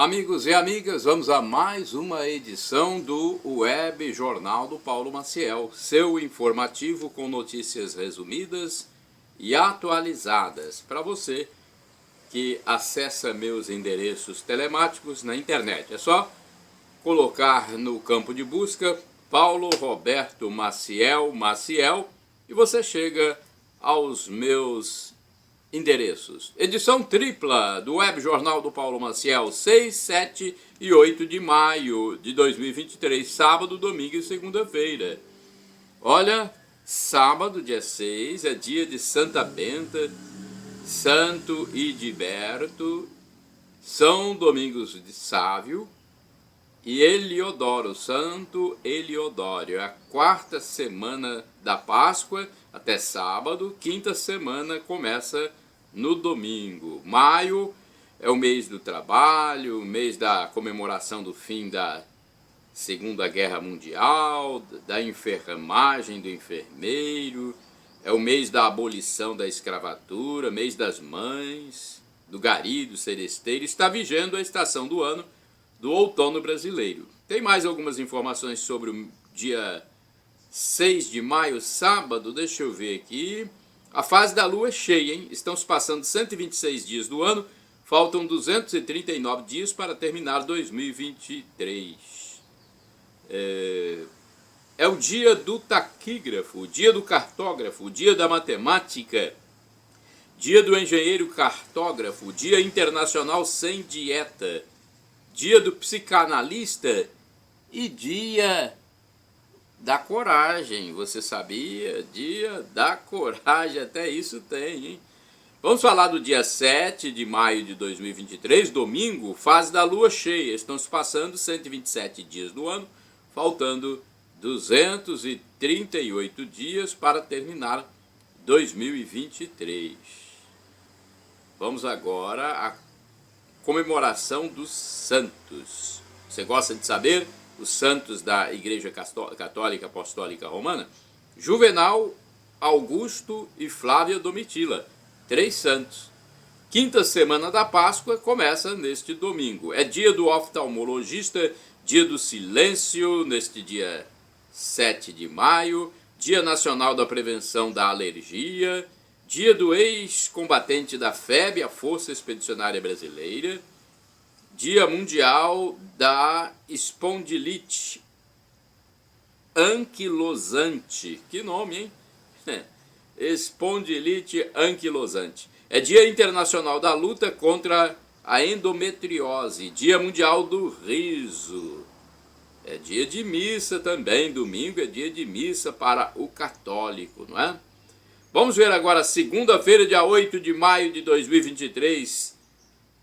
Amigos e amigas, vamos a mais uma edição do Web Jornal do Paulo Maciel, seu informativo com notícias resumidas e atualizadas para você que acessa meus endereços telemáticos na internet. É só colocar no campo de busca Paulo Roberto Maciel e você chega aos meus endereços. Edição tripla do Web Jornal do Paulo Maciel, 6, 7 e 8 de maio de 2023, sábado, domingo e segunda-feira. Olha, sábado, dia 6, é dia de Santa Benta, Santo Idilberto, São Domingos de Sávio e Eliodoro, Santo Eliodoro. É a quarta semana da Páscoa até sábado, quinta semana começa no domingo. Maio é o mês do trabalho, o mês da comemoração do fim da Segunda Guerra Mundial, da enfermagem do enfermeiro, é o mês da abolição da escravatura, mês das mães, do gari, do seresteiro. Está vigendo a estação do ano do outono brasileiro. Tem mais algumas informações sobre o dia 6 de maio, sábado, deixa eu ver aqui. A fase da lua é cheia, hein? Estão se passando 126 dias do ano, faltam 239 dias para terminar 2023. É o dia do taquígrafo, o dia do cartógrafo, o dia da matemática, dia do engenheiro cartógrafo, dia internacional sem dieta, dia do psicanalista e dia da coragem. Você sabia? Dia da coragem, até isso tem, hein? Vamos falar do dia 7 de maio de 2023, domingo, fase da lua cheia. Estão se passando 127 dias do ano, faltando 238 dias para terminar 2023. Vamos agora à comemoração dos santos. Você gosta de saber os santos da Igreja Católica Apostólica Romana? Juvenal, Augusto e Flávia Domitila, 3 santos. Quinta semana da Páscoa começa neste domingo. É dia do oftalmologista, dia do silêncio, neste dia 7 de maio, dia nacional da prevenção da alergia, dia do ex-combatente da FEB, a Força Expedicionária Brasileira, dia mundial da espondilite anquilosante. Que nome, hein? Espondilite anquilosante. É dia internacional da luta contra a endometriose, dia mundial do riso. É dia de missa também, domingo é dia de missa para o católico, não é? Vamos ver agora, segunda-feira, dia 8 de maio de 2023,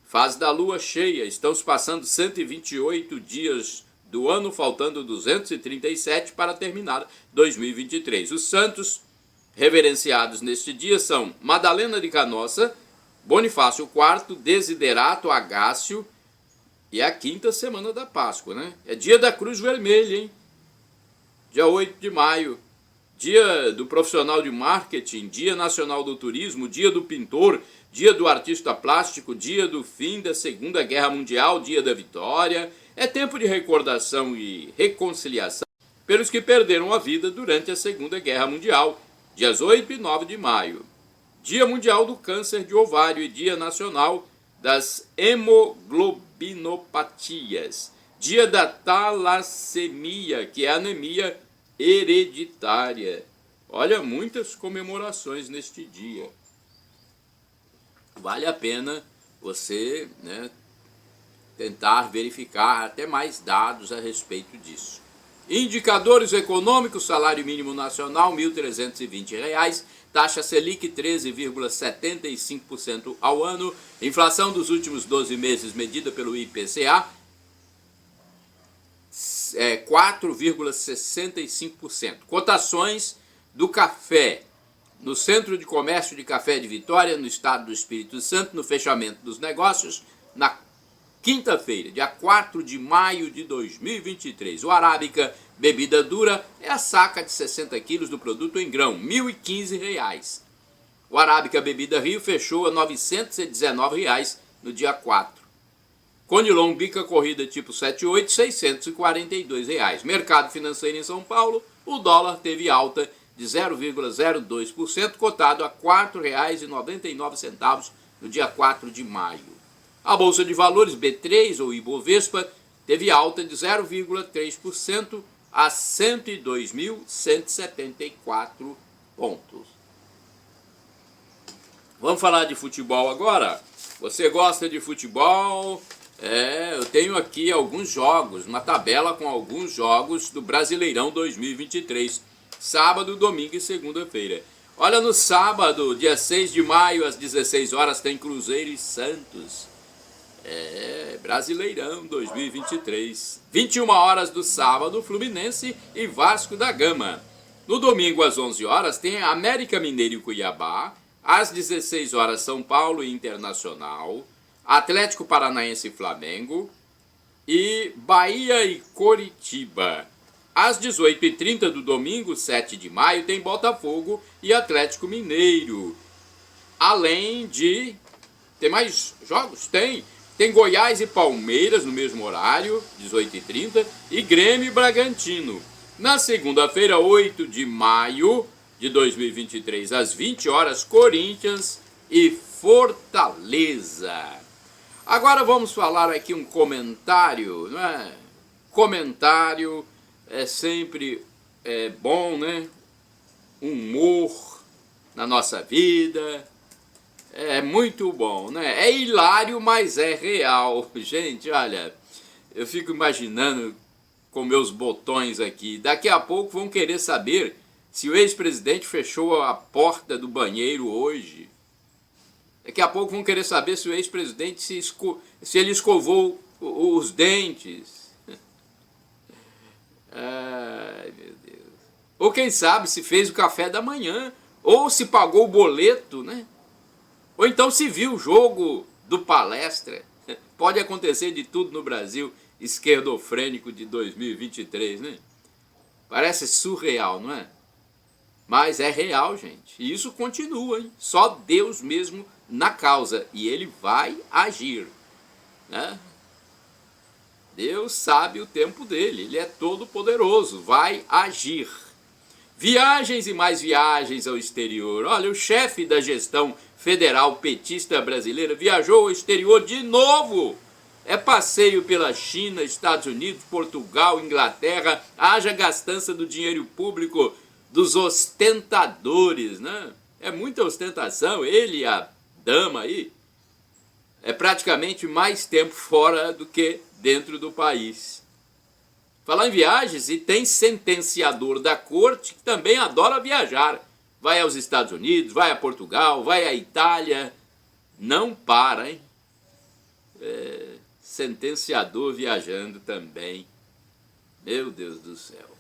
fase da lua cheia. Estão se passando 128 dias do ano, faltando 237 para terminar 2023. Os santos reverenciados neste dia são Madalena de Canossa, Bonifácio IV, Desiderato, Agácio, e a quinta semana da Páscoa, né? É dia da Cruz Vermelha, hein? Dia 8 de maio. Dia do profissional de marketing, dia nacional do turismo, dia do pintor, dia do artista plástico, dia do fim da Segunda Guerra Mundial, dia da vitória. É tempo de recordação e reconciliação pelos que perderam a vida durante a Segunda Guerra Mundial, dias 8 e 9 de maio. Dia mundial do câncer de ovário e dia nacional das hemoglobinopatias. Dia da talassemia, que é a anemia hereditária. Olha, muitas comemorações neste dia. Vale a pena você, tentar verificar até mais dados a respeito disso. Indicadores econômicos: salário mínimo nacional R$ 1.320, taxa Selic 13,75% ao ano, inflação dos últimos 12 meses medida pelo IPCA 4,65%. Cotações do café no Centro de Comércio de Café de Vitória, no estado do Espírito Santo, no fechamento dos negócios, na quinta-feira, dia 4 de maio de 2023. O Arábica Bebida Dura é a saca de 60 quilos do produto em grão, R$ 1.015. O Arábica Bebida Rio fechou a R$ 919 no dia 4. Conilon bica corrida tipo 78, R$ 642. Mercado financeiro em São Paulo, o dólar teve alta de 0,02%, cotado a R$ 4,99 no dia 4 de maio. A Bolsa de Valores B3, ou Ibovespa, teve alta de 0,3% a 102.174 pontos. Vamos falar de futebol agora? Você gosta de futebol? Eu tenho aqui alguns jogos, uma tabela com alguns jogos do Brasileirão 2023. Sábado, domingo e segunda-feira. Olha, no sábado, dia 6 de maio, às 16 horas, tem Cruzeiro e Santos. Brasileirão 2023. 21 horas do sábado, Fluminense e Vasco da Gama. No domingo, às 11 horas, tem América Mineiro e Cuiabá. Às 16 horas, São Paulo e Internacional. Atlético Paranaense e Flamengo. E Bahia e Coritiba. Às 18h30 do domingo, 7 de maio, tem Botafogo e Atlético Mineiro. Além de... Tem mais jogos? Tem Goiás e Palmeiras no mesmo horário, 18h30, e Grêmio e Bragantino. Na segunda-feira, 8 de maio de 2023, às 20 horas, Corinthians e Fortaleza. Agora vamos falar aqui um comentário, não é? Comentário é sempre bom, né? Humor na nossa vida é muito bom, né? É hilário, mas é real. Gente, olha, eu fico imaginando com meus botões aqui. Daqui a pouco vão querer saber se o ex-presidente fechou a porta do banheiro hoje. Daqui a pouco vão querer saber se o ex-presidente se ele escovou os dentes. Ai, meu Deus. Ou quem sabe se fez o café da manhã, ou se pagou o boleto, né? Ou então se viu o jogo do Palestra. Pode acontecer de tudo no Brasil esquerdofrênico de 2023, né? Parece surreal, não é? Mas é real, gente. E isso continua, hein? Só Deus mesmo na causa. E ele vai agir, né? Deus sabe o tempo dele. Ele é todo poderoso. Vai agir. Viagens e mais viagens ao exterior. Olha, o chefe da gestão federal petista brasileira viajou ao exterior de novo. É passeio pela China, Estados Unidos, Portugal, Inglaterra. Haja gastança do dinheiro público dos ostentadores, né? É muita ostentação. Ele e a dama aí é praticamente mais tempo fora do que dentro do país. Falar em viagens, e tem sentenciador da corte que também adora viajar. Vai aos Estados Unidos, vai a Portugal, vai à Itália. Não para, hein? Sentenciador viajando também. Meu Deus do céu.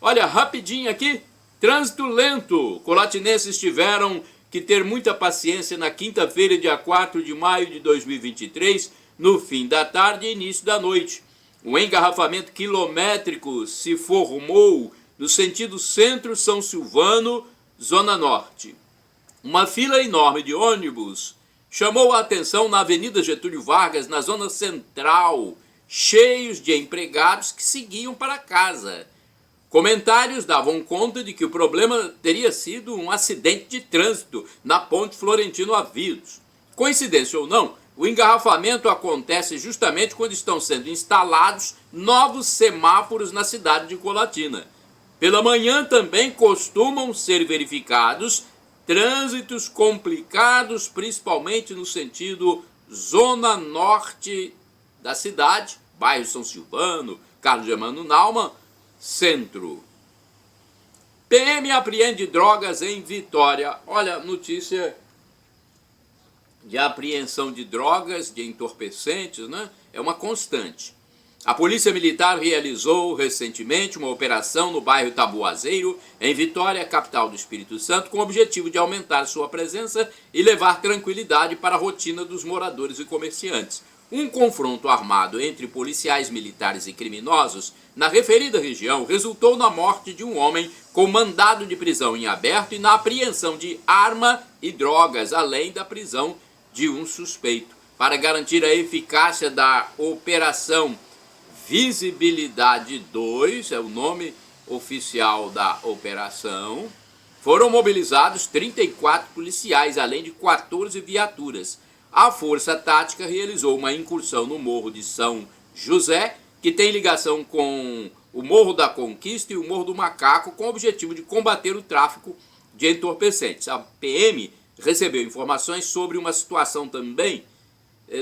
Olha, rapidinho aqui, trânsito lento. Colatinenses tiveram que ter muita paciência na quinta-feira, dia 4 de maio de 2023, no fim da tarde e início da noite. Um engarrafamento quilométrico se formou no sentido centro-São Silvano, Zona Norte. Uma fila enorme de ônibus chamou a atenção na Avenida Getúlio Vargas, na zona central, cheios de empregados que seguiam para casa. Comentários davam conta de que o problema teria sido um acidente de trânsito na Ponte Florentino Avidos. Coincidência ou não, o engarrafamento acontece justamente quando estão sendo instalados novos semáforos na cidade de Colatina. Pela manhã também costumam ser verificados trânsitos complicados, principalmente no sentido zona norte da cidade, bairro São Silvano, Carlos Germano Naumann, centro. PM apreende drogas em Vitória. Olha, notícia de apreensão de drogas, de entorpecentes, né? É uma constante. A Polícia Militar realizou recentemente uma operação no bairro Taboazeiro, em Vitória, capital do Espírito Santo, com o objetivo de aumentar sua presença e levar tranquilidade para a rotina dos moradores e comerciantes. Um confronto armado entre policiais militares e criminosos na referida região resultou na morte de um homem com mandado de prisão em aberto e na apreensão de arma e drogas, além da prisão de um suspeito. para garantir a eficácia da Operação Visibilidade 2, é o nome oficial da operação, foram mobilizados 34 policiais, além de 14 viaturas. A Força Tática realizou uma incursão no Morro de São José, que tem ligação com o Morro da Conquista e o Morro do Macaco, com o objetivo de combater o tráfico de entorpecentes. A PM recebeu informações sobre uma situação também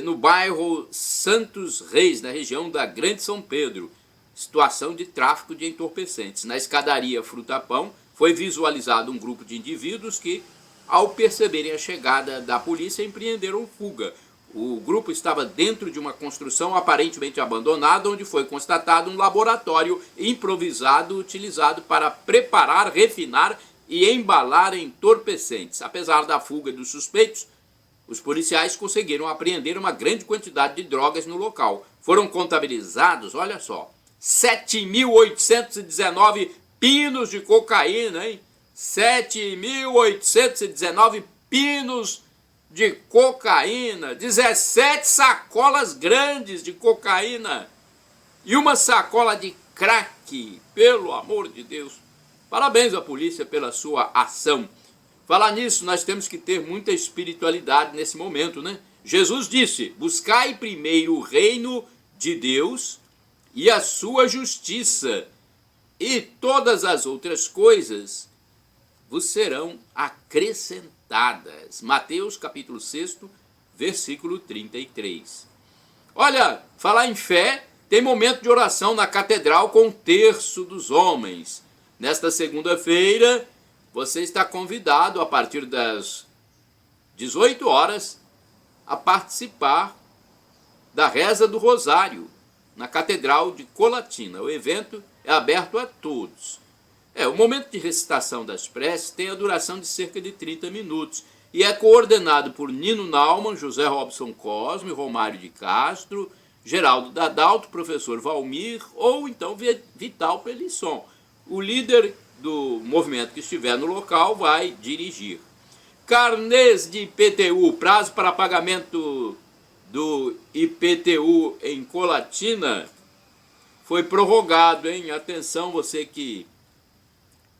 no bairro Santos Reis, na região da Grande São Pedro, situação de tráfico de entorpecentes. Na escadaria Fruta Pão foi visualizado um grupo de indivíduos que, ao perceberem a chegada da polícia, empreenderam fuga. O grupo estava dentro de uma construção aparentemente abandonada, onde foi constatado um laboratório improvisado utilizado para preparar, refinar e embalar entorpecentes. Apesar da fuga dos suspeitos, os policiais conseguiram apreender uma grande quantidade de drogas no local. Foram contabilizados, olha só, 7.819 pinos de cocaína, hein? 7.819 pinos de cocaína, 17 sacolas grandes de cocaína e uma sacola de crack, pelo amor de Deus. Parabéns à polícia pela sua ação. Falar nisso, nós temos que ter muita espiritualidade nesse momento, né? Jesus disse: buscai primeiro o reino de Deus e a sua justiça, e todas as outras coisas vos serão acrescentadas. Mateus capítulo 6, versículo 33. Olha, falar em fé, tem momento de oração na catedral com 1/3 dos homens. Nesta segunda-feira, você está convidado, a partir das 18 horas, a participar da Reza do Rosário, na Catedral de Colatina. O evento é aberto a todos. O momento de recitação das preces tem a duração de cerca de 30 minutos e é coordenado por Nino Naumann, José Robson Cosme, Romário de Castro, Geraldo Dadalto, professor Valmir ou então Vital Pelisson. O líder do movimento que estiver no local vai dirigir. Carnês de IPTU, prazo para pagamento do IPTU em Colatina foi prorrogado, hein? Atenção, você que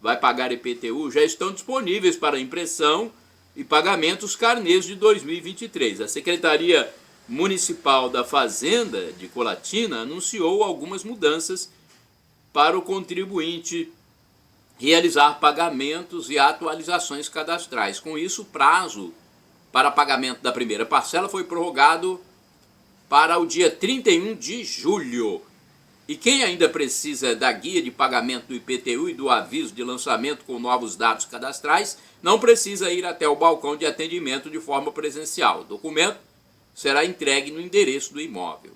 vai pagar IPTU, já estão disponíveis para impressão e pagamento os carnês de 2023. A Secretaria Municipal da Fazenda de Colatina anunciou algumas mudanças para o contribuinte realizar pagamentos e atualizações cadastrais. Com isso, o prazo para pagamento da primeira parcela foi prorrogado para o dia 31 de julho. E quem ainda precisa da guia de pagamento do IPTU e do aviso de lançamento com novos dados cadastrais, não precisa ir até o balcão de atendimento de forma presencial. O documento será entregue no endereço do imóvel.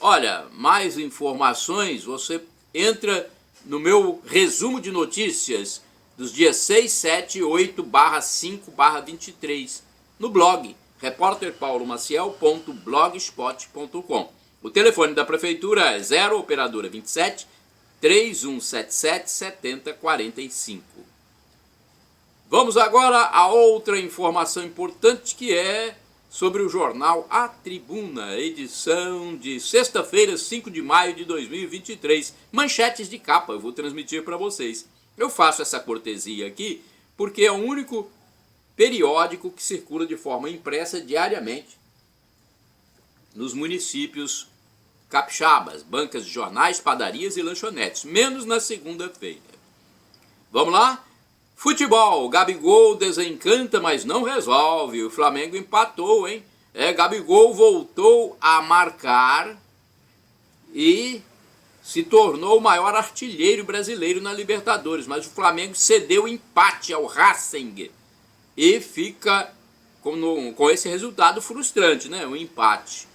Olha, mais informações, você entra no meu resumo de notícias dos dias 6, 7 e 8/5/23, no blog repórterpaulomaciel.blogspot.com. O telefone da prefeitura é 0 operadora 27 3177 7045. Vamos agora a outra informação importante, que é sobre o jornal A Tribuna, edição de sexta-feira, 5 de maio de 2023. Manchetes de capa, eu vou transmitir para vocês. Eu faço essa cortesia aqui porque é o único periódico que circula de forma impressa diariamente nos municípios capixabas, bancas de jornais, padarias e lanchonetes, menos na segunda-feira. Vamos lá? Futebol, Gabigol desencanta, mas não resolve. O Flamengo empatou, hein? Gabigol voltou a marcar e se tornou o maior artilheiro brasileiro na Libertadores, mas o Flamengo cedeu empate ao Racing e fica com esse resultado frustrante, né? Um empate.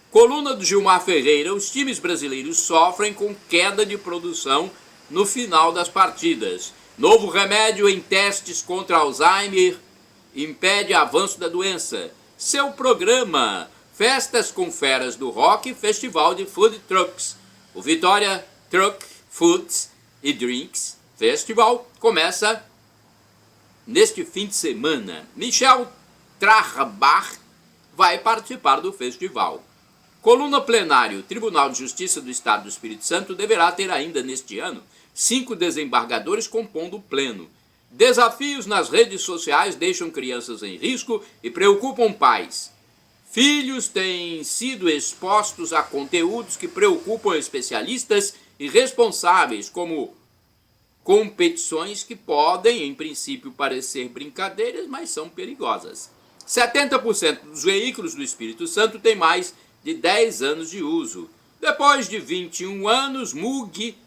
Coluna do Gilmar Ferreira: os times brasileiros sofrem com queda de produção no final das partidas. Novo remédio em testes contra Alzheimer impede avanço da doença. Seu programa: festas com feras do rock e festival de food trucks. O Vitória Truck Foods e Drinks Festival começa neste fim de semana. Michel Trarbach vai participar do festival. Coluna plenário: Tribunal de Justiça do Estado do Espírito Santo deverá ter ainda neste ano 5 desembargadores compondo o pleno. Desafios nas redes sociais deixam crianças em risco e preocupam pais. Filhos têm sido expostos a conteúdos que preocupam especialistas e responsáveis, como competições que podem, em princípio, parecer brincadeiras, mas são perigosas. 70% dos veículos do Espírito Santo têm mais de 10 anos de uso. Depois de 21 anos, MUG,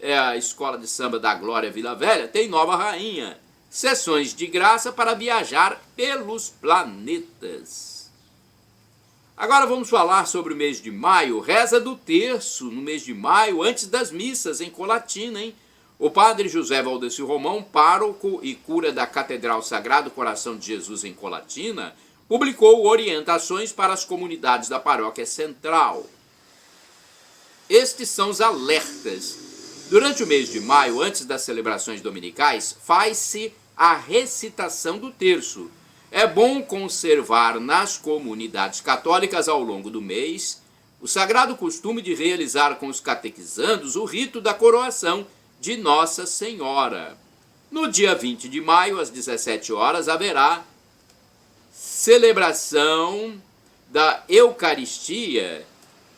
a Escola de Samba da Glória Vila Velha, tem nova rainha. Sessões de graça para viajar pelos planetas. Agora vamos falar sobre o mês de maio. Reza do terço no mês de maio, antes das missas em Colatina, hein? O padre José Valdeci Romão, pároco e cura da Catedral Sagrado Coração de Jesus em Colatina, publicou orientações para as comunidades da paróquia central. Estes são os alertas. Durante o mês de maio, antes das celebrações dominicais, faz-se a recitação do terço. É bom conservar nas comunidades católicas ao longo do mês o sagrado costume de realizar com os catequizandos o rito da coroação de Nossa Senhora. No dia 20 de maio, às 17 horas, haverá celebração da Eucaristia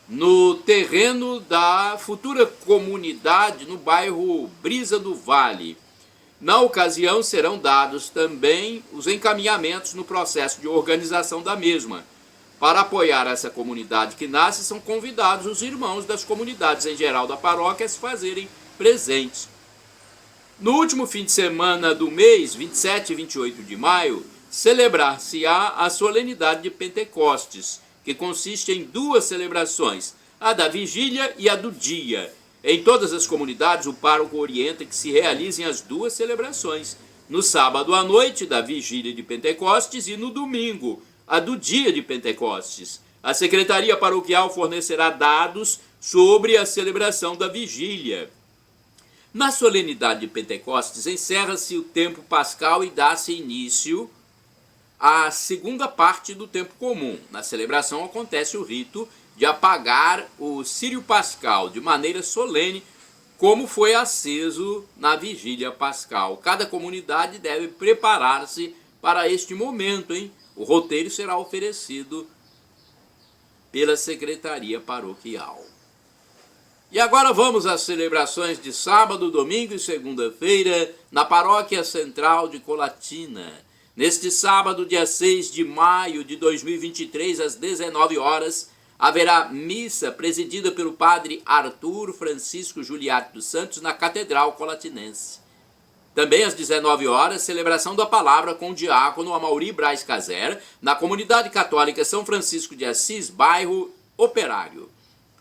no terreno da futura comunidade no bairro Brisa do Vale. Na ocasião, serão dados também os encaminhamentos no processo de organização da mesma. Para apoiar essa comunidade que nasce, são convidados os irmãos das comunidades em geral da paróquia a se fazerem presentes. No último fim de semana do mês, 27 e 28 de maio, celebrar-se-á a solenidade de Pentecostes, que consiste em 2 celebrações, a da vigília e a do dia. Em todas as comunidades, o pároco orienta que se realizem as 2 celebrações, no sábado à noite da vigília de Pentecostes e no domingo, a do dia de Pentecostes. A Secretaria Paroquial fornecerá dados sobre a celebração da vigília. Na solenidade de Pentecostes, encerra-se o tempo pascal e dá-se início à segunda parte do tempo comum. Na celebração acontece o rito de apagar o círio pascal de maneira solene, como foi aceso na vigília pascal. Cada comunidade deve preparar-se para este momento, hein? O roteiro será oferecido pela Secretaria Paroquial. E agora vamos às celebrações de sábado, domingo e segunda-feira na Paróquia Central de Colatina. Neste sábado, dia 6 de maio de 2023, às 19 horas, haverá missa presidida pelo padre Arthur Francisco Juliarte dos Santos na Catedral Colatinense. Também às 19 horas, celebração da palavra com o diácono Amaury Braz Caser, na Comunidade Católica São Francisco de Assis, bairro Operário.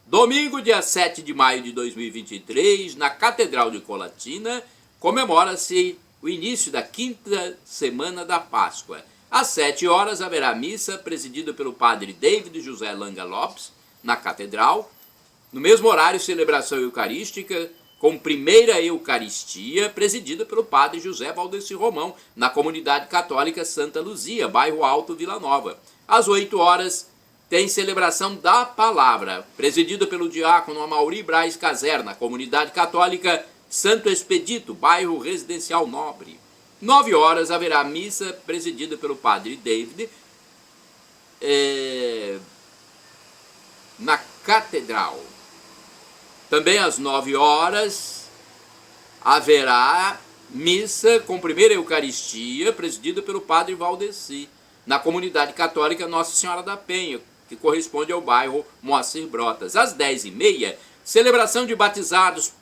Domingo, dia 7 de maio de 2023, na Catedral de Colatina, comemora-se o início da 5ª semana da Páscoa. Às 7 horas haverá missa presidida pelo padre David José Langa Lopes, na Catedral. No mesmo horário, celebração eucarística, com primeira Eucaristia, presidida pelo padre José Valdeci Romão, na Comunidade Católica Santa Luzia, bairro Alto Vila Nova. Às 8 horas, tem celebração da palavra, presidida pelo diácono Amaury Braz Caser, na Comunidade Católica Santo Expedito, bairro Residencial Nobre. 9 horas haverá missa presidida pelo padre David na Catedral. Também às 9 horas haverá missa com primeira Eucaristia presidida pelo padre Valdeci, na Comunidade Católica Nossa Senhora da Penha, que corresponde ao bairro Moacir Brotas. Às 10h30, celebração de batizados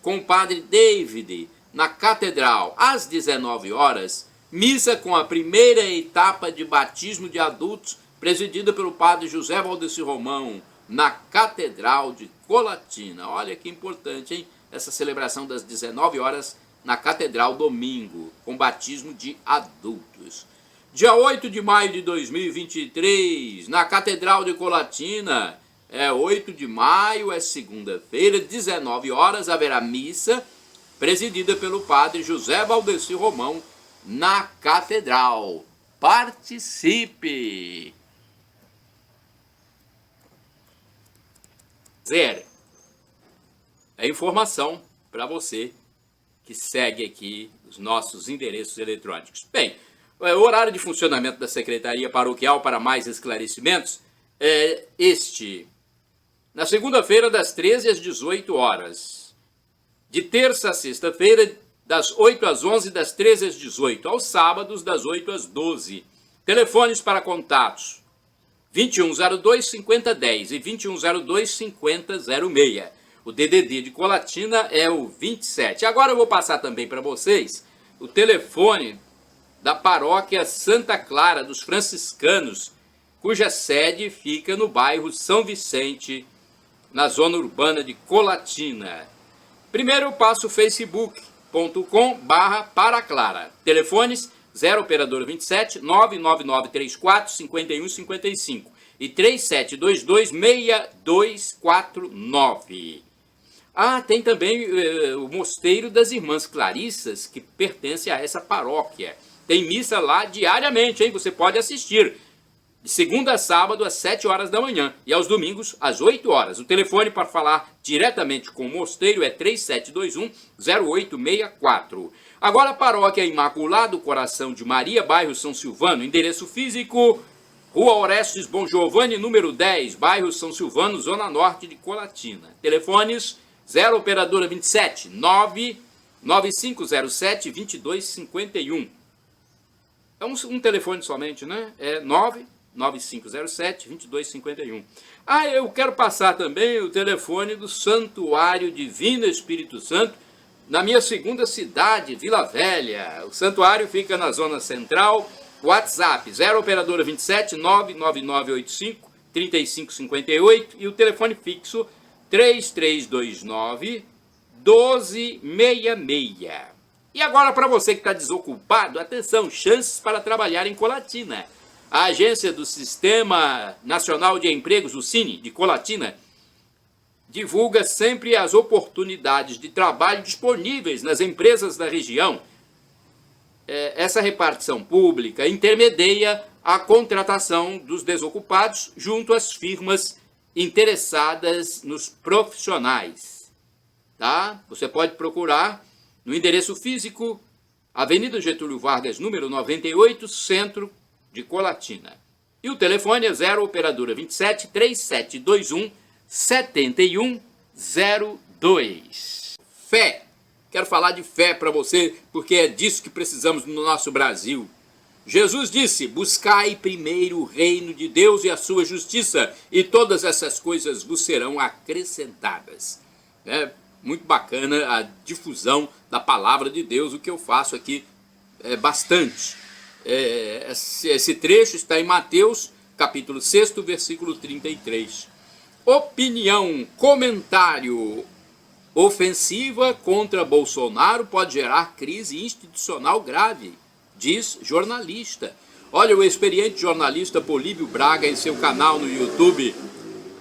com o padre David na Catedral. Às 19 horas, missa com a primeira etapa de batismo de adultos, presidida pelo padre José Valdeci Romão, na Catedral de Colatina. Olha que importante, hein? Essa celebração das 19 horas na Catedral, domingo, com batismo de adultos. Dia 8 de maio de 2023, na Catedral de Colatina, 8 de maio, é segunda-feira, 19 horas, haverá missa, presidida pelo padre José Valdeci Romão, na Catedral. Participe! Zero. É informação para você que segue aqui os nossos endereços eletrônicos. Bem, o horário de funcionamento da Secretaria Paroquial para mais esclarecimentos é este. Na segunda-feira, das 13 às 18 horas. De terça a sexta-feira, das 8 às 11, das 13 às 18. Aos sábados, das 8 às 12. Telefones para contatos: 2102-5010 e 2102-5006. O DDD de Colatina é o 27. Agora eu vou passar também para vocês o telefone da paróquia Santa Clara dos Franciscanos, cuja sede fica no bairro São Vicente, na zona urbana de Colatina. Primeiro eu passo o facebook.com/Paraclara. Telefones 0 operador 27 99934 5155 e 3722-6249. Tem também o Mosteiro das Irmãs Clarissas, que pertence a essa paróquia. Tem missa lá diariamente, hein? Você pode assistir. De segunda a sábado, às 7 horas da manhã. E aos domingos, às 8 horas. O telefone para falar diretamente com o mosteiro é 3721-0864. Agora a paróquia Imaculado Coração de Maria, bairro São Silvano. Endereço físico: Rua Orestes Bom Giovanni, número 10, bairro São Silvano, zona norte de Colatina. Telefones 0 operadora 27 99507 2251. É um telefone somente, né? É 99507 2251. Eu quero passar também o telefone do Santuário Divino Espírito Santo, na minha segunda cidade, Vila Velha. O santuário fica na zona central. WhatsApp 0 operadora 27 99985 3558 e o telefone fixo 3329 1266. E agora, para você que está desocupado, atenção, chances para trabalhar em Colatina. A agência do Sistema Nacional de Empregos, o SINE, de Colatina, divulga sempre as oportunidades de trabalho disponíveis nas empresas da região. Essa repartição pública intermedia a contratação dos desocupados junto às firmas interessadas nos profissionais. Tá? Você pode procurar no endereço físico, Avenida Getúlio Vargas, número 98, centro de Colatina. E o telefone é 0 operadora 27 3721 7102. Fé. Quero falar de fé para você, porque é disso que precisamos no nosso Brasil. Jesus disse: buscai primeiro o reino de Deus e a sua justiça, e todas essas coisas vos serão acrescentadas. É muito bacana a difusão da palavra de Deus, o que eu faço aqui é bastante. Esse trecho está em Mateus, capítulo 6, versículo 33. Opinião, comentário: ofensiva contra Bolsonaro pode gerar crise institucional grave, diz jornalista. Olha, o experiente jornalista Políbio Braga, em seu canal no YouTube,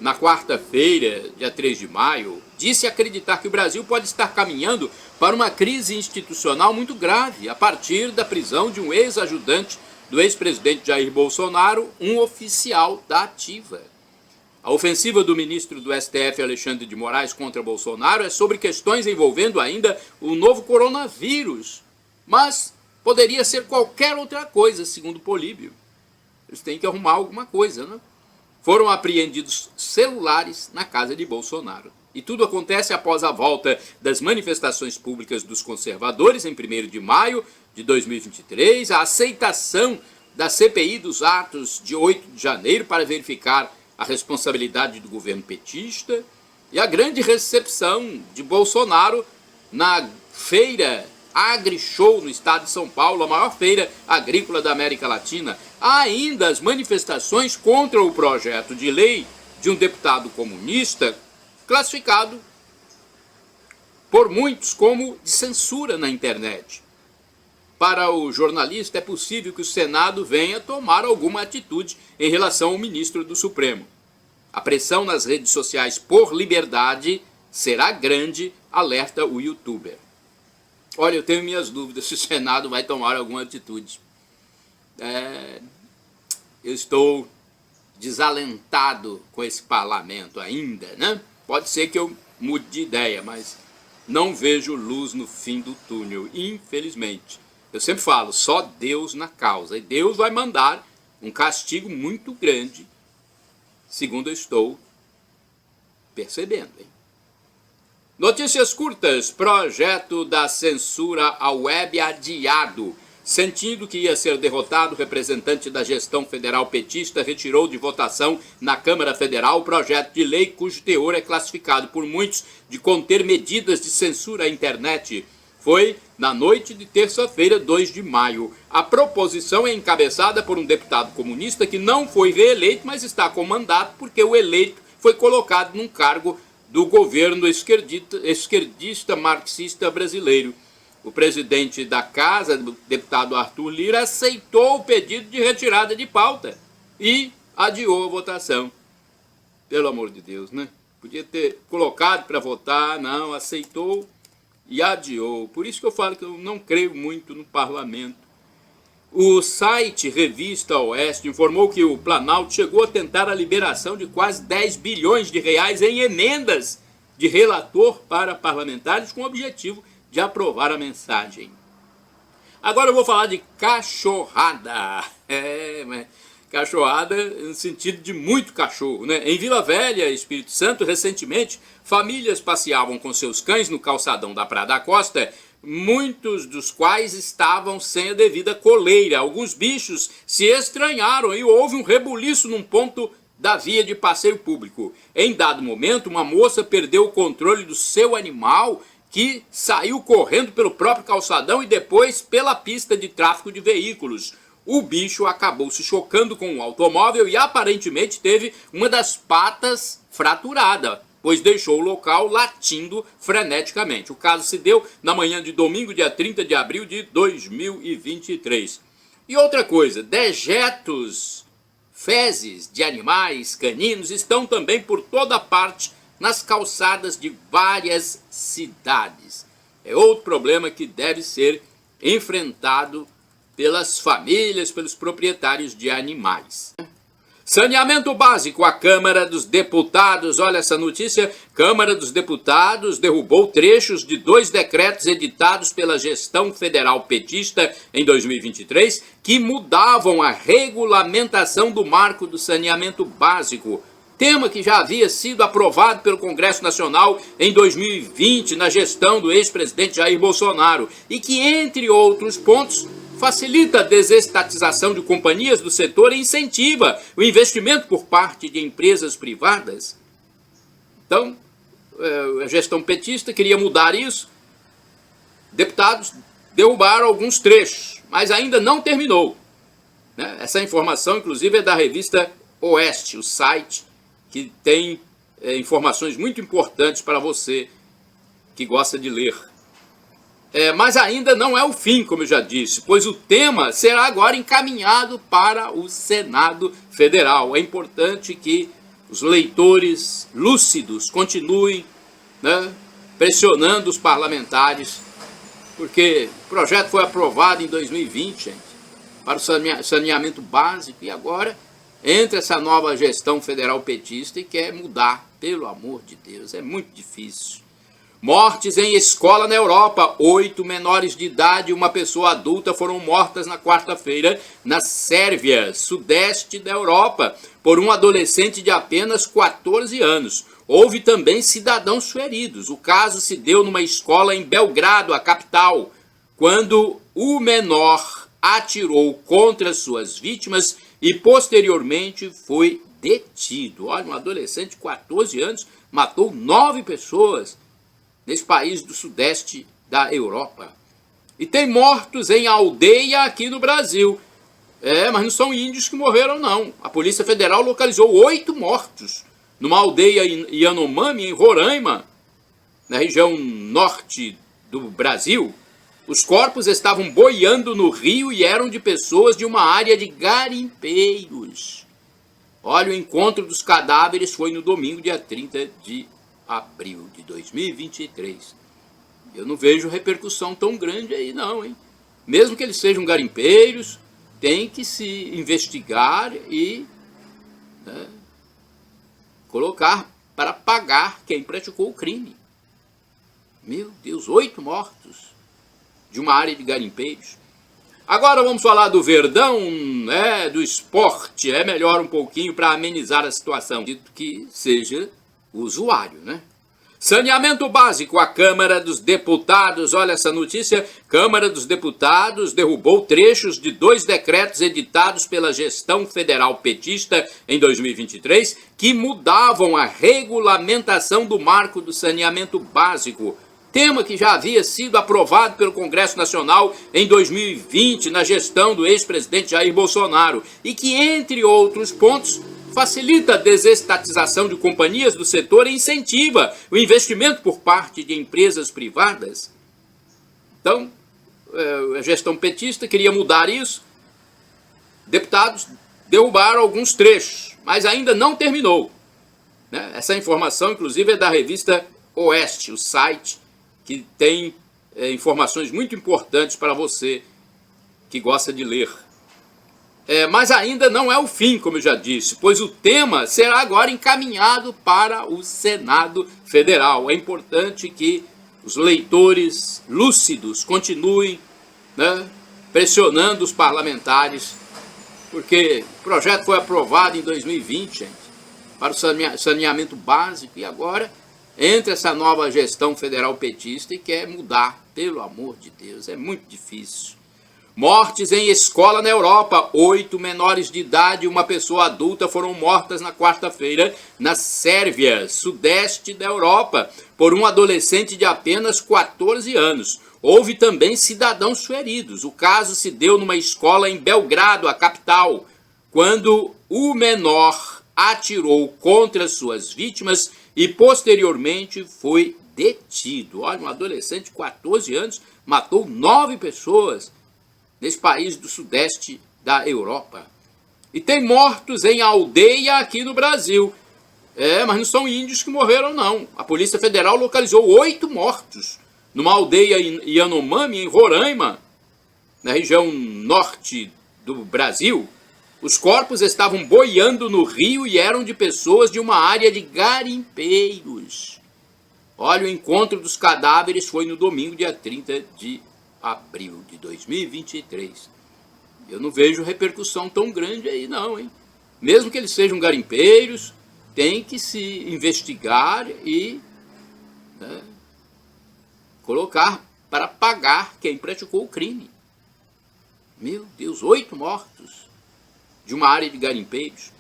na quarta-feira, dia 3 de maio, disse acreditar que o Brasil pode estar caminhando para uma crise institucional muito grave a partir da prisão de um ex-ajudante do ex-presidente Jair Bolsonaro, um oficial da ativa. A ofensiva do ministro do STF, Alexandre de Moraes, contra Bolsonaro é sobre questões envolvendo ainda o novo coronavírus, mas poderia ser qualquer outra coisa, segundo Políbio. Eles têm que arrumar alguma coisa, né? Foram apreendidos celulares na casa de Bolsonaro. E tudo acontece após a volta das manifestações públicas dos conservadores em 1º de maio de 2023, a aceitação da CPI dos atos de 8 de janeiro para verificar a responsabilidade do governo petista e a grande recepção de Bolsonaro na feira AgriShow no estado de São Paulo, a maior feira agrícola da América Latina. Há ainda as manifestações contra o projeto de lei de um deputado comunista classificado por muitos como de censura na internet. Para o jornalista, é possível que o Senado venha tomar alguma atitude em relação ao ministro do Supremo. A pressão nas redes sociais por liberdade será grande, alerta o youtuber. Olha, eu tenho minhas dúvidas se o Senado vai tomar alguma atitude. Eu estou desalentado com esse parlamento ainda, né? Pode ser que eu mude de ideia, mas não vejo luz no fim do túnel, infelizmente. Eu sempre falo, só Deus na causa. E Deus vai mandar um castigo muito grande, segundo eu estou percebendo. Hein? Notícias curtas. Projeto da censura à web adiado. Sentindo que ia ser derrotado, o representante da gestão federal petista retirou de votação na Câmara Federal o projeto de lei cujo teor é classificado por muitos de conter medidas de censura à internet. Foi na noite de terça-feira, 2 de maio. A proposição é encabeçada por um deputado comunista que não foi reeleito, mas está com mandato porque o eleito foi colocado num cargo do governo esquerdista marxista brasileiro. O presidente da casa, o deputado Arthur Lira, aceitou o pedido de retirada de pauta e adiou a votação. Pelo amor de Deus, né? Podia ter colocado para votar, não, aceitou e adiou. Por isso que eu falo que eu não creio muito no parlamento. O site Revista Oeste informou que o Planalto chegou a tentar a liberação de quase 10 bilhões de reais em emendas de relator para parlamentares com o objetivo de aprovar a mensagem. Agora eu vou falar de cachorrada. Cachorrada no sentido de muito cachorro, né? Em Vila Velha, Espírito Santo, recentemente, famílias passeavam com seus cães no calçadão da Praia da Costa, muitos dos quais estavam sem a devida coleira. Alguns bichos se estranharam e houve um rebuliço num ponto da via de passeio público. Em dado momento, uma moça perdeu o controle do seu animal, que saiu correndo pelo próprio calçadão e depois pela pista de tráfego de veículos. O bicho acabou se chocando com um automóvel e aparentemente teve uma das patas fraturada, pois deixou o local latindo freneticamente. O caso se deu na manhã de domingo, dia 30 de abril de 2023. E outra coisa, dejetos, fezes de animais caninos estão também por toda parte nas calçadas de várias cidades. É outro problema que deve ser enfrentado pelas famílias, pelos proprietários de animais. Saneamento básico, a Câmara dos Deputados, olha essa notícia, Câmara dos Deputados derrubou trechos de 2 decretos editados pela gestão federal petista em 2023 que mudavam a regulamentação do marco do saneamento básico, tema que já havia sido aprovado pelo Congresso Nacional em 2020 na gestão do ex-presidente Jair Bolsonaro e que, entre outros pontos, facilita a desestatização de companhias do setor e incentiva o investimento por parte de empresas privadas. Então, a gestão petista queria mudar isso. Deputados derrubaram alguns trechos, mas ainda não terminou. Essa informação, inclusive, é da revista Oeste, o site que tem informações muito importantes para você que gosta de ler. Mas ainda não é o fim, como eu já disse, pois o tema será agora encaminhado para o Senado Federal. É importante que os leitores lúcidos continuem, pressionando os parlamentares, porque o projeto foi aprovado em 2020, gente, para o saneamento básico, e agora entra essa nova gestão federal petista e quer mudar. Pelo amor de Deus, é muito difícil. Mortes em escola na Europa. 8 menores de idade e uma pessoa adulta foram mortas na quarta-feira na Sérvia, sudeste da Europa, por um adolescente de apenas 14 anos. Houve também cidadãos feridos. O caso se deu numa escola em Belgrado, a capital, quando o menor atirou contra suas vítimas e posteriormente foi detido. Olha, um adolescente de 14 anos matou 9 pessoas nesse país do sudeste da Europa. E tem mortos em aldeia aqui no Brasil. Mas não são índios que morreram, não. A Polícia Federal localizou 8 mortos numa aldeia Yanomami, em Roraima, na região norte do Brasil. Os corpos estavam boiando no rio e eram de pessoas de uma área de garimpeiros. Olha, o encontro dos cadáveres foi no domingo, dia 30 de abril de 2023. Eu não vejo repercussão tão grande aí não, hein? Mesmo que eles sejam garimpeiros, tem que se investigar e colocar para pagar quem praticou o crime. Meu Deus, 8 mortos de uma área de garimpeiros. Agora vamos falar do Verdão, né, do esporte. É melhor um pouquinho para amenizar a situação, dito que seja o usuário, né? Saneamento básico, a Câmara dos Deputados, olha essa notícia, Câmara dos Deputados derrubou trechos de 2 decretos editados pela gestão federal petista em 2023 que mudavam a regulamentação do marco do saneamento básico, tema que já havia sido aprovado pelo Congresso Nacional em 2020 na gestão do ex-presidente Jair Bolsonaro e que, entre outros pontos, facilita a desestatização de companhias do setor e incentiva o investimento por parte de empresas privadas. Então, a gestão petista queria mudar isso. Deputados derrubaram alguns trechos, mas ainda não terminou, né? Essa informação, inclusive, é da revista Oeste, o site que tem informações muito importantes para você que gosta de ler. Mas ainda não é o fim, como eu já disse, pois o tema será agora encaminhado para o Senado Federal. É importante que os leitores lúcidos continuem, né, pressionando os parlamentares, porque o projeto foi aprovado em 2020, gente, para o saneamento básico, e agora entra essa nova gestão federal petista e quer mudar. Pelo amor de Deus, é muito difícil. Mortes em escola na Europa. 8 menores de idade e uma pessoa adulta foram mortas na quarta-feira na Sérvia, sudeste da Europa, por um adolescente de apenas 14 anos. Houve também cidadãos feridos. O caso se deu numa escola em Belgrado, a capital, quando o menor atirou contra suas vítimas e posteriormente foi detido. Olha, um adolescente de 14 anos matou 9 pessoas nesse país do sudeste da Europa. E tem mortos em aldeia aqui no Brasil. Mas não são índios que morreram, não. A Polícia Federal localizou 8 mortos numa aldeia em Yanomami, em Roraima, na região norte do Brasil. Os corpos estavam boiando no rio e eram de pessoas de uma área de garimpeiros. Olha, o encontro dos cadáveres foi no domingo, dia 30 de abril de 2023. Eu não vejo repercussão tão grande aí não, hein? Mesmo que eles sejam garimpeiros, tem que se investigar e, né, colocar para pagar quem praticou o crime. Meu Deus, 8 mortos de uma área de garimpeiros.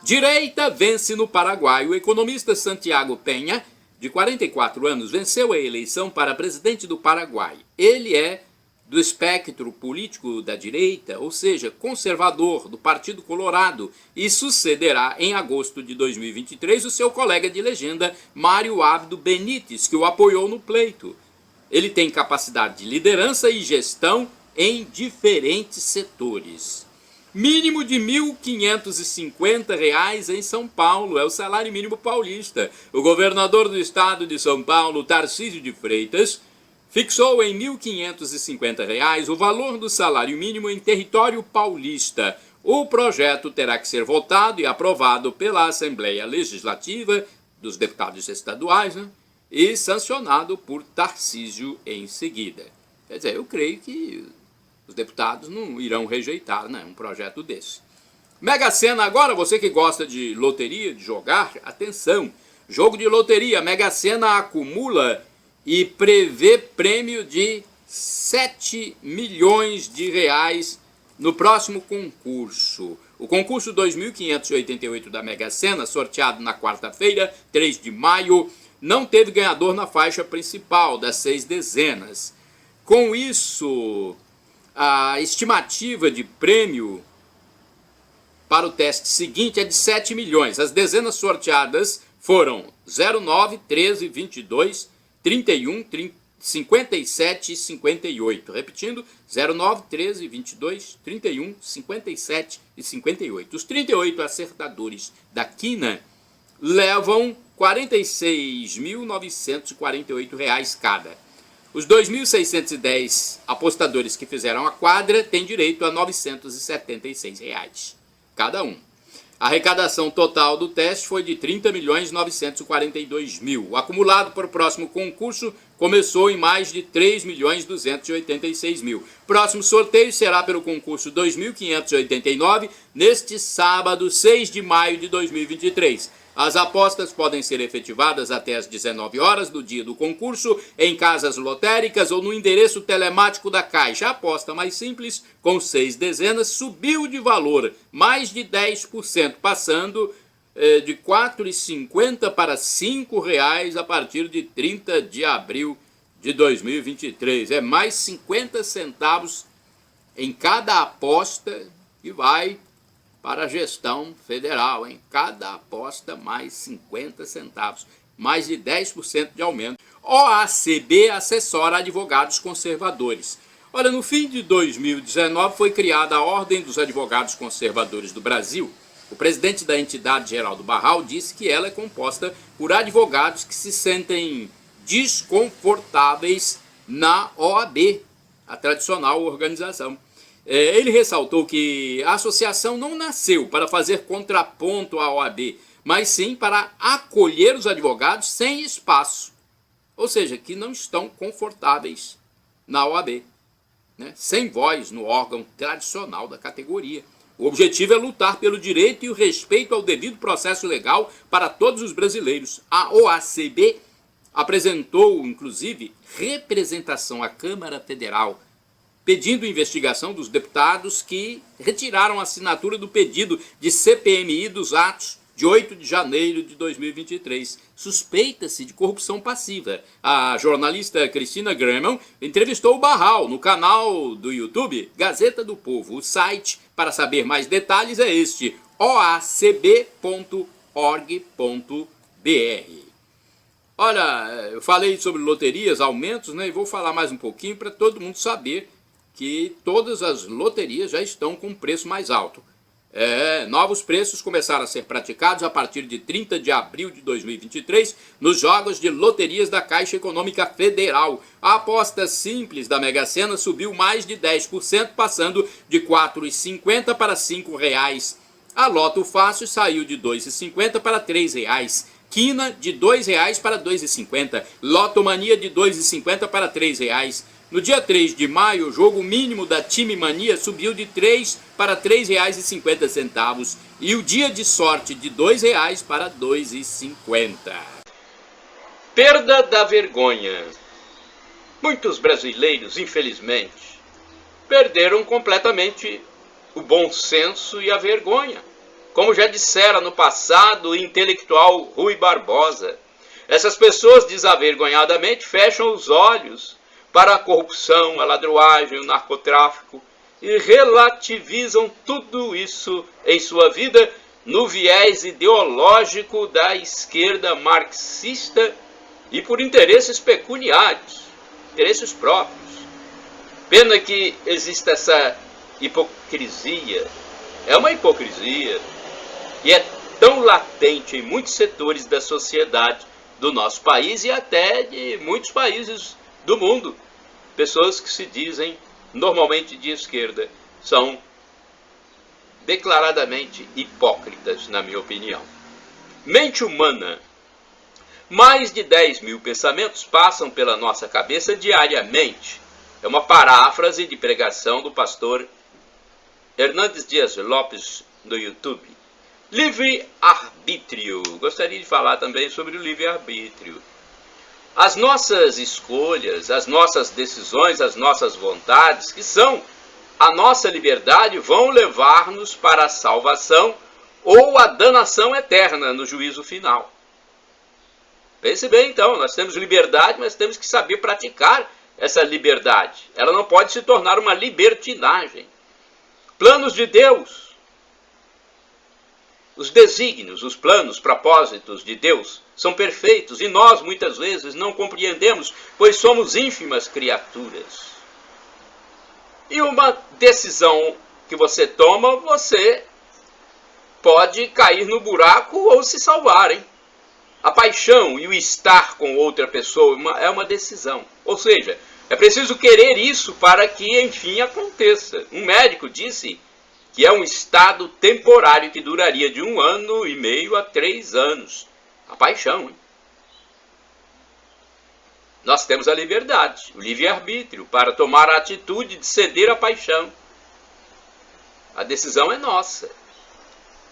Direita vence no Paraguai. O economista Santiago Penha, de 44 anos, venceu a eleição para presidente do Paraguai. Ele é do espectro político da direita, ou seja, conservador, do Partido Colorado, e sucederá em agosto de 2023 o seu colega de legenda, Mário Abdo Benítez, que o apoiou no pleito. Ele tem capacidade de liderança e gestão em diferentes setores. Mínimo de R$ 1.550 em São Paulo, é o salário mínimo paulista. O governador do estado de São Paulo, Tarcísio de Freitas, fixou em R$ 1.550 o valor do salário mínimo em território paulista. O projeto terá que ser votado e aprovado pela Assembleia Legislativa dos deputados estaduais, né, e sancionado por Tarcísio em seguida. Quer dizer, eu creio que os deputados não irão rejeitar, né, um projeto desse. Mega Sena agora, você que gosta de loteria, de jogar, atenção. Jogo de loteria, Mega Sena acumula e prevê prêmio de 7 milhões de reais no próximo concurso. O concurso 2.588 da Mega Sena, sorteado na quarta-feira, 3 de maio, não teve ganhador na faixa principal das 6 dezenas. Com isso, a estimativa de prêmio para o teste seguinte é de 7 milhões. As dezenas sorteadas foram 09, 13, 22, 31, 57 e 58. Repetindo, 09, 13, 22, 31, 57 e 58. Os 38 acertadores da quina levam R$ 46.948 cada. Os 2.610 apostadores que fizeram a quadra têm direito a R$ 976 cada um. A arrecadação total do teste foi de 30.942.000. O acumulado para o próximo concurso começou em mais de 3.286.000. Próximo sorteio será pelo concurso 2.589, neste sábado, 6 de maio de 2023. As apostas podem ser efetivadas até às 19 horas do dia do concurso, em casas lotéricas ou no endereço telemático da Caixa. A aposta mais simples, com 6 dezenas, subiu de valor mais de 10%, passando de R$ 4,50 para R$ 5,00 a partir de 30 de abril de 2023. É mais 50 centavos em cada aposta que vai para a gestão federal, hein? Cada aposta mais 50 centavos, mais de 10% de aumento. OACB assessora advogados conservadores. Olha, no fim de 2019 foi criada a Ordem dos Advogados Conservadores do Brasil. O presidente da entidade, Geraldo Barral, disse que ela é composta por advogados que se sentem desconfortáveis na OAB, a tradicional organização. Ele ressaltou que a associação não nasceu para fazer contraponto à OAB, mas sim para acolher os advogados sem espaço, ou seja, que não estão confortáveis na OAB, né? Sem voz no órgão tradicional da categoria. O objetivo é lutar pelo direito e o respeito ao devido processo legal para todos os brasileiros. A OACB apresentou, inclusive, representação à Câmara Federal, pedindo investigação dos deputados que retiraram a assinatura do pedido de CPMI dos atos de 8 de janeiro de 2023. Suspeita-se de corrupção passiva. A jornalista Cristina Graham entrevistou o Barral no canal do YouTube Gazeta do Povo. O site, para saber mais detalhes, é este, oacb.org.br. Olha, eu falei sobre loterias, aumentos, né? E vou falar mais um pouquinho para todo mundo saber que todas as loterias já estão com preço mais alto. Novos preços começaram a ser praticados a partir de 30 de abril de 2023 nos jogos de loterias da Caixa Econômica Federal. A aposta simples da Mega Sena subiu mais de 10%, passando de R$ 4,50 para R$ 5,00. A Loto Fácil saiu de R$ 2,50 para R$ 3,00. Quina de R$ 2,00 para R$ 2,50. Loto Mania de R$ 2,50 para R$ 3,00. No dia 3 de maio, o jogo mínimo da Time Mania subiu de 3 para R$ 3,50 e o dia de sorte de R$ 2,00 para R$ 2,50. Perda da vergonha. Muitos brasileiros, infelizmente, perderam completamente o bom senso e a vergonha. Como já dissera no passado o intelectual Rui Barbosa, essas pessoas desavergonhadamente fecham os olhos para a corrupção, a ladruagem, o narcotráfico e relativizam tudo isso em sua vida no viés ideológico da esquerda marxista e por interesses pecuniários, interesses próprios. Pena que exista essa hipocrisia. É uma hipocrisia e é tão latente em muitos setores da sociedade do nosso país e até de muitos países do mundo. Pessoas que se dizem normalmente de esquerda são declaradamente hipócritas, na minha opinião. Mente humana. Mais de 10 mil pensamentos passam pela nossa cabeça diariamente. É uma paráfrase de pregação do pastor Hernandes Dias Lopes no YouTube. Livre-arbítrio. Gostaria de falar também sobre o livre-arbítrio. As nossas escolhas, as nossas decisões, as nossas vontades, que são a nossa liberdade, vão levar-nos para a salvação ou a danação eterna no juízo final. Pense bem então, nós temos liberdade, mas temos que saber praticar essa liberdade. Ela não pode se tornar uma libertinagem. Planos de Deus. Os desígnios, os planos, propósitos de Deus são perfeitos e nós muitas vezes não compreendemos, pois somos ínfimas criaturas. E uma decisão que você toma, você pode cair no buraco ou se salvar, hein? A paixão e o estar com outra pessoa é uma decisão. Ou seja, é preciso querer isso para que, enfim, aconteça. Um médico disse que é um estado temporário que duraria de 1 ano e meio a 3 anos. A paixão, hein? Nós temos a liberdade, o livre-arbítrio, para tomar a atitude de ceder à paixão. A decisão é nossa.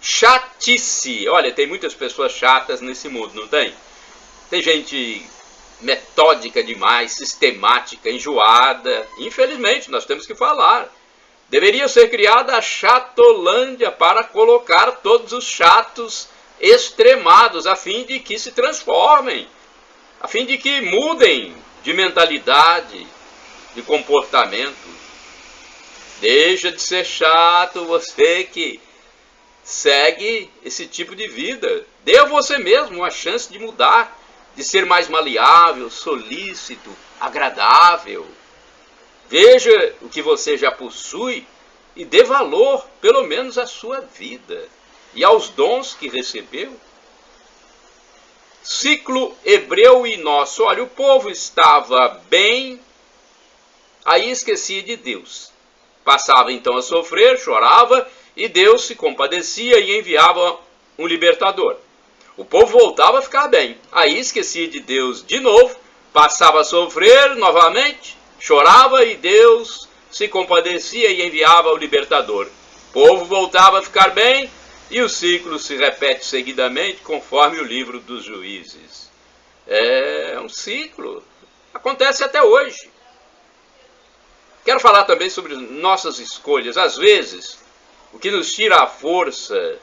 Chatice. Olha, tem muitas pessoas chatas nesse mundo, não tem? Tem gente metódica demais, sistemática, enjoada. Infelizmente, nós temos que falar. Deveria ser criada a Chatolândia para colocar todos os chatos extremados, a fim de que se transformem, a fim de que mudem de mentalidade, de comportamento. Deixa de ser chato, você que segue esse tipo de vida. Dê a você mesmo uma chance de mudar, de ser mais maleável, solícito, agradável. Veja o que você já possui e dê valor, pelo menos, à sua vida e aos dons que recebeu. Ciclo hebreu e nosso. Olha, o povo estava bem, aí esquecia de Deus. Passava então a sofrer, chorava, e Deus se compadecia e enviava um libertador. O povo voltava a ficar bem, aí esquecia de Deus de novo, passava a sofrer novamente, chorava e Deus se compadecia e enviava o libertador. O povo voltava a ficar bem e o ciclo se repete seguidamente conforme o livro dos Juízes. É um ciclo, acontece até hoje. Quero falar também sobre nossas escolhas. Às vezes, o que nos tira a força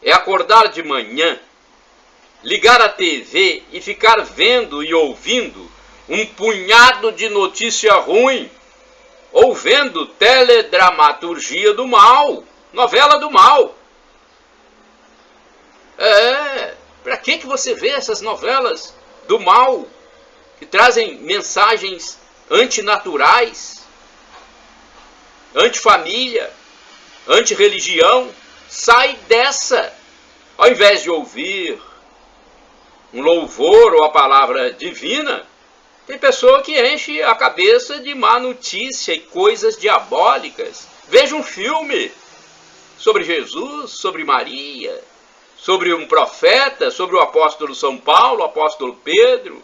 é acordar de manhã, ligar a TV e ficar vendo e ouvindo um punhado de notícia ruim, ou vendo teledramaturgia do mal, novela do mal. Para que você vê essas novelas do mal, que trazem mensagens antinaturais, antifamília, antirreligião? Sai dessa. Ao invés de ouvir um louvor ou a palavra divina, tem pessoa que enche a cabeça de má notícia e coisas diabólicas. Veja um filme sobre Jesus, sobre Maria, sobre um profeta, sobre o apóstolo São Paulo, o apóstolo Pedro.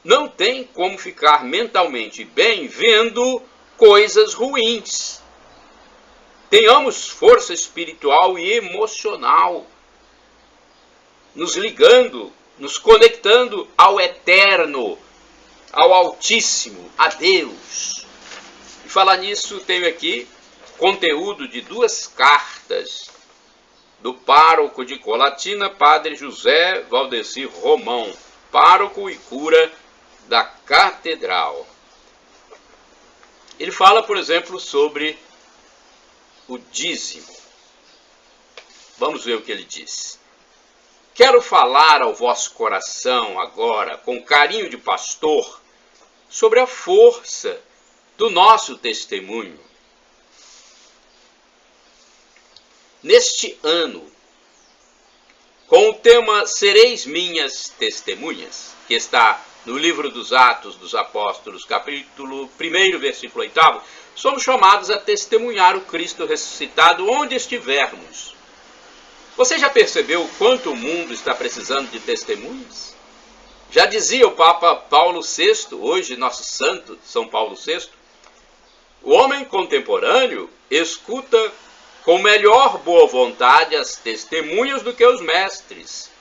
Não tem como ficar mentalmente bem vendo coisas ruins. Tenhamos força espiritual e emocional, nos ligando, nos conectando ao Eterno, ao Altíssimo, a Deus. E falar nisso, tenho aqui conteúdo de 2 cartas do pároco de Colatina, Padre José Valdecir Romão, pároco e cura da Catedral. Ele fala, por exemplo, sobre o dízimo. Vamos ver o que ele diz. Quero falar ao vosso coração agora, com carinho de pastor, sobre a força do nosso testemunho. Neste ano, com o tema Sereis Minhas Testemunhas, que está no livro dos Atos dos Apóstolos, capítulo 1, versículo 8, somos chamados a testemunhar o Cristo ressuscitado onde estivermos. Você já percebeu o quanto o mundo está precisando de testemunhas? Já dizia o Papa Paulo VI, hoje nosso santo São Paulo VI, o homem contemporâneo escuta com melhor boa vontade as testemunhas do que os mestres.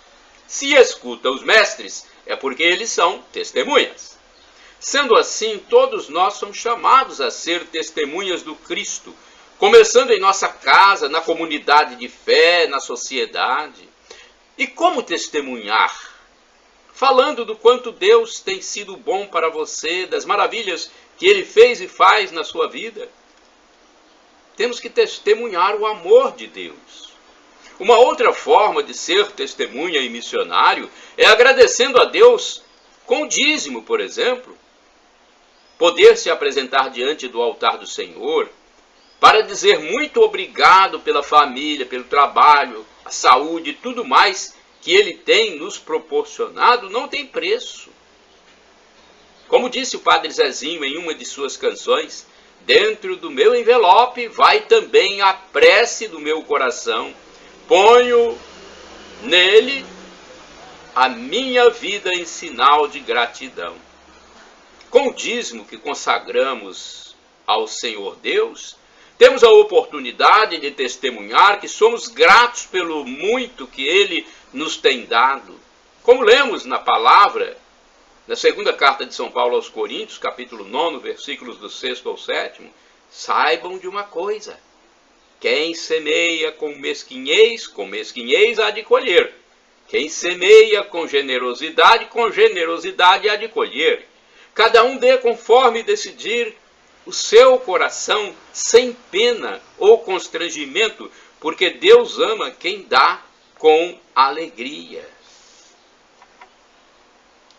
Se escuta os mestres, é porque eles são testemunhas. Sendo assim, todos nós somos chamados a ser testemunhas do Cristo, começando em nossa casa, na comunidade de fé, na sociedade. E como testemunhar? Falando do quanto Deus tem sido bom para você, das maravilhas que Ele fez e faz na sua vida. Temos que testemunhar o amor de Deus. Uma outra forma de ser testemunha e missionário é agradecendo a Deus com o dízimo, por exemplo. Poder se apresentar diante do altar do Senhor para dizer muito obrigado pela família, pelo trabalho, a saúde e tudo mais que Ele tem nos proporcionado, não tem preço. Como disse o Padre Zezinho em uma de suas canções, dentro do meu envelope vai também a prece do meu coração. Ponho nele a minha vida em sinal de gratidão. Com o dízimo que consagramos ao Senhor Deus, temos a oportunidade de testemunhar que somos gratos pelo muito que Ele nos tem dado. Como lemos na palavra, na segunda carta de São Paulo aos Coríntios, capítulo 9, versículos do 6º ao 7º, saibam de uma coisa: quem semeia com mesquinhez há de colher. Quem semeia com generosidade há de colher. Cada um dê conforme decidir o seu coração, sem pena ou constrangimento, porque Deus ama quem dá com alegria.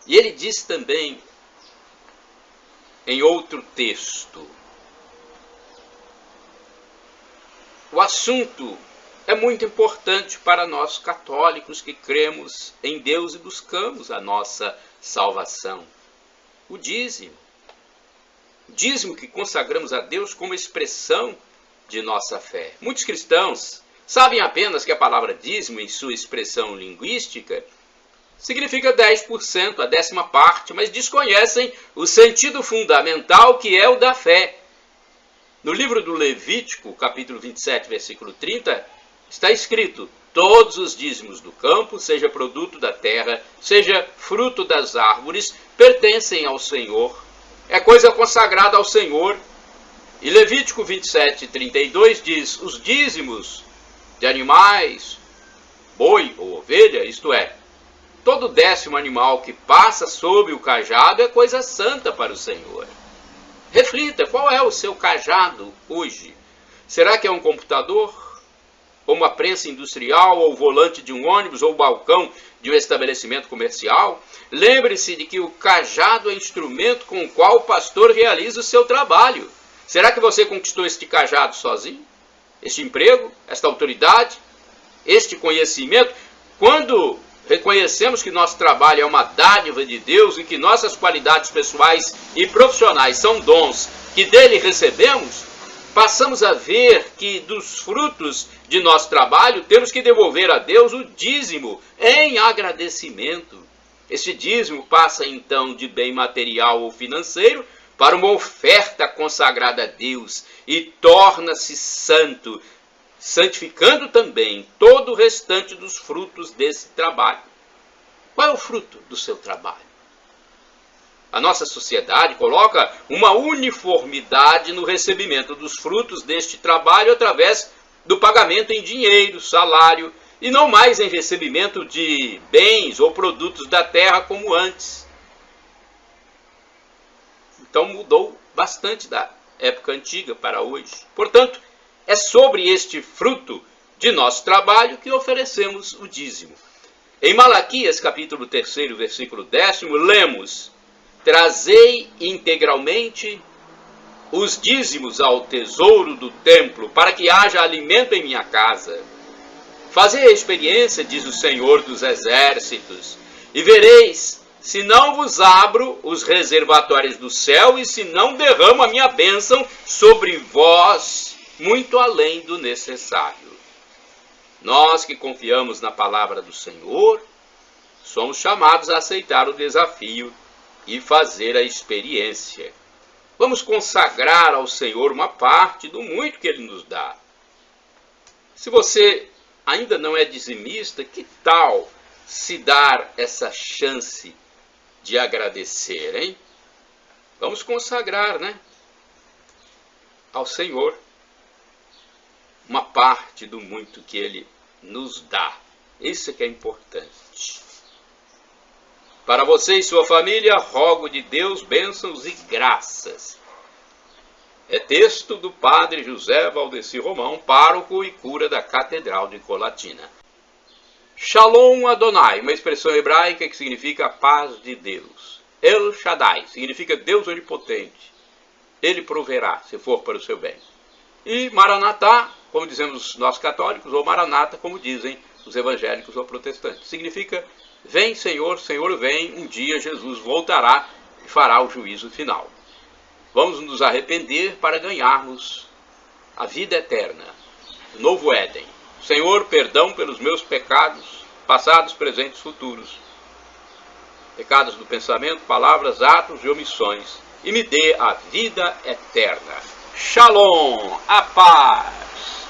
E ele diz também, em outro texto, o assunto é muito importante para nós católicos que cremos em Deus e buscamos a nossa salvação. O dízimo. Dízimo que consagramos a Deus como expressão de nossa fé. Muitos cristãos sabem apenas que a palavra dízimo, em sua expressão linguística, significa 10%, a 10ª parte, mas desconhecem o sentido fundamental que é o da fé. No livro do Levítico, capítulo 27, versículo 30, está escrito: todos os dízimos do campo, seja produto da terra, seja fruto das árvores, pertencem ao Senhor. É coisa consagrada ao Senhor. E Levítico 27, 32 diz: os dízimos de animais, boi ou ovelha, isto é, todo 10º animal que passa sob o cajado é coisa santa para o Senhor. Reflita, qual é o seu cajado hoje? Será que é um computador? Ou uma prensa industrial, ou o volante de um ônibus, ou o balcão de um estabelecimento comercial? Lembre-se de que o cajado é instrumento com o qual o pastor realiza o seu trabalho. Será que você conquistou este cajado sozinho? Este emprego? Esta autoridade? Este conhecimento? Quando reconhecemos que nosso trabalho é uma dádiva de Deus e que nossas qualidades pessoais e profissionais são dons que dele recebemos, passamos a ver que dos frutos de nosso trabalho temos que devolver a Deus o dízimo em agradecimento. Este dízimo passa então de bem material ou financeiro para uma oferta consagrada a Deus e torna-se santo, santificando também todo o restante dos frutos desse trabalho. Qual é o fruto do seu trabalho? A nossa sociedade coloca uma uniformidade no recebimento dos frutos deste trabalho através do pagamento em dinheiro, salário, e não mais em recebimento de bens ou produtos da terra como antes. Então mudou bastante da época antiga para hoje. Portanto, é sobre este fruto de nosso trabalho que oferecemos o dízimo. Em Malaquias, capítulo 3, versículo 10, lemos: trazei integralmente os dízimos ao tesouro do templo, para que haja alimento em minha casa. Fazei a experiência, diz o Senhor dos Exércitos, e vereis se não vos abro os reservatórios do céu e se não derramo a minha bênção sobre vós, muito além do necessário. Nós que confiamos na palavra do Senhor, somos chamados a aceitar o desafio e fazer a experiência. Vamos consagrar ao Senhor uma parte do muito que Ele nos dá. Se você ainda não é dizimista, que tal se dar essa chance de agradecer, hein? Vamos consagrar, né, ao Senhor uma parte do muito que Ele nos dá. Isso é que é importante. Para você e sua família, rogo de Deus bênçãos e graças. É texto do padre José Valdeci Romão, pároco e cura da Catedral de Colatina. Shalom Adonai, uma expressão hebraica que significa a paz de Deus. El Shaddai significa Deus onipotente. Ele proverá, se for para o seu bem. E Maranatá, como dizemos nós católicos, ou Maranata, como dizem os evangélicos ou protestantes, significa: vem, Senhor, Senhor, vem, um dia Jesus voltará e fará o juízo final. Vamos nos arrepender para ganharmos a vida eterna, o novo Éden. Senhor, perdão pelos meus pecados, passados, presentes, futuros. Pecados do pensamento, palavras, atos e omissões. E me dê a vida eterna. Shalom, a paz.